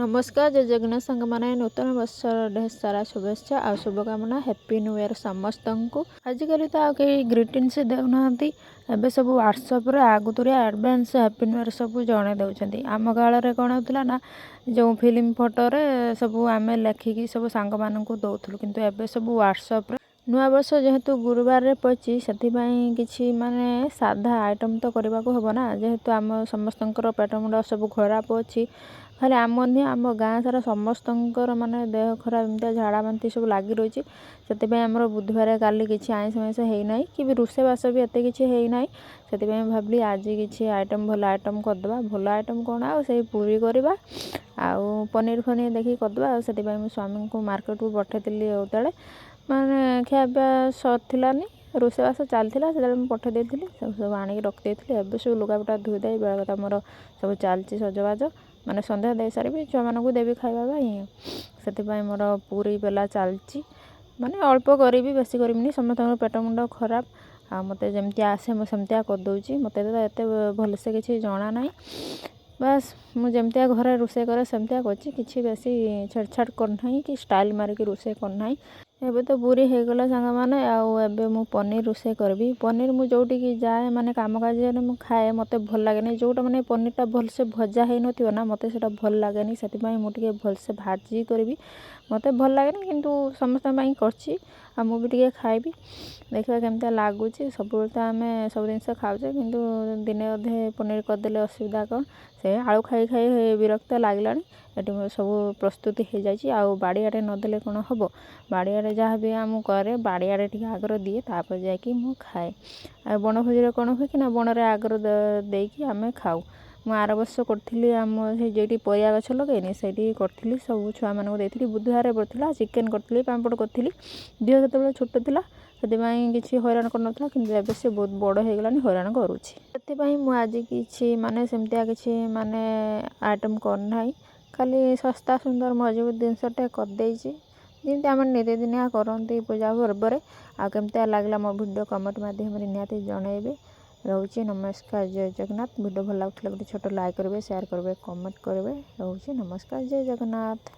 नमस्कार जय जगन्नाथ सांग मैंने नूतन वर्षर ढेर सारा शुभेच्छा आ शुभकामना हैप्पी न्यू ईयर समस्त को। आजिकल तो आ कई ग्रीटिंग्स देना एवं सब व्हाट्सएप आगुरी एडवांस हैप्पी न्यू ईयर सब जन दे। आम काल कौन होता ना जो फिल्म फोटोरे सब आम लेखिकी सब सांग मान दौलू किंतु एवं सब व्हाट्सएप नुआ वर्ष जेहेतु गुरुवार रे पची से किसी माने साधा आइटम तो करने को हम ना जेहेतु आम समस्त पेट मुंड सब खराब अच्छी खाली आम नहीं आम गाँ सारा समस्त माने देह खराब एमती झाड़ा बांती सब लगी रही से आमर बुधवार काली किसी आइंस माइंस होना कि भी रोषेबास भी एत किसी होना से भाविली आज किसी आइटम भल आइटम करदे भल आइटम कौन आई पूरी करवा आउ पनीर फनीर देखिए करदे से स्वामी को मार्केट को पठेली जो माने खाया सरानी रोषेबास चलता से पठे देती सब आणिक रखी एवं सब लुगापटा धोईदे बेला मोर सब चलती सजबाज माने संध्या दे सारी छुआ मानक देवी खावाई से मोर पूरी बेला चलती माने अल्प करी बेसी करनी समस्त पेट मुंड खराब आ मत जमती आसे मुझे करदे मत एत भलसे किसी जना ना बस मुझे घरे रोषे करे सेमतिया कर बेसी छेड़छाड़ करना कि स्टाइल मारिकी रोषे करना एबे तो पूरी हो गला सांग मैंने आबे मु पनीर रोषे करी पनीर मु जो जाए माने काम काज मु खाए मत भल लगे जोटा माने पनीरटा भलसे भजा हो ना मत से भल लगे से मुझे भलसे भाजी करी मत भल लगे किंतु समस्त कर मुझे खाइबी देखा केमती लगुच सब तो आम सब जिन खाऊे कि दिने अधे पनीर करदे असुविधा कौन से आलू खाई खाई विरक्त लगला ये सब प्रस्तुति हो जाए आ बाड़ियारे नदेले कौन हम बाड़ियारे जहाँ भी आम करे बाड़ियारे टी आगर दिए तापर जाकि मु खाए आ बनभोजी कौन हुए कि ना बणरे आगर देकी आम खाऊ मु आर वर्ष करी आम से परिया गछ लगे से करी सब छुआ मानक देती बुधवार पड़ता चिकेन करी पापड़ करी दिह से छोट था से किसी हैरान कर कि से बहुत बड़ हो गला हैरान करुँच मुझे किसी माने सेमतिया किसी माने आइटम करना खाली सस्ता सुंदर मजबूत जिनसटे करदे जमी आम नितिदिनिया करती पूजा पर्व आमती लगला मो भिडियो कमेंट मध्यम निहाती जनइबे रोचे नमस्कार जय जगन्नाथ वीडियो भल लगे गोटे छोट लाइक करेंगे शेयर करेंगे कमेंट करेंगे रोचे नमस्कार जय जगन्नाथ।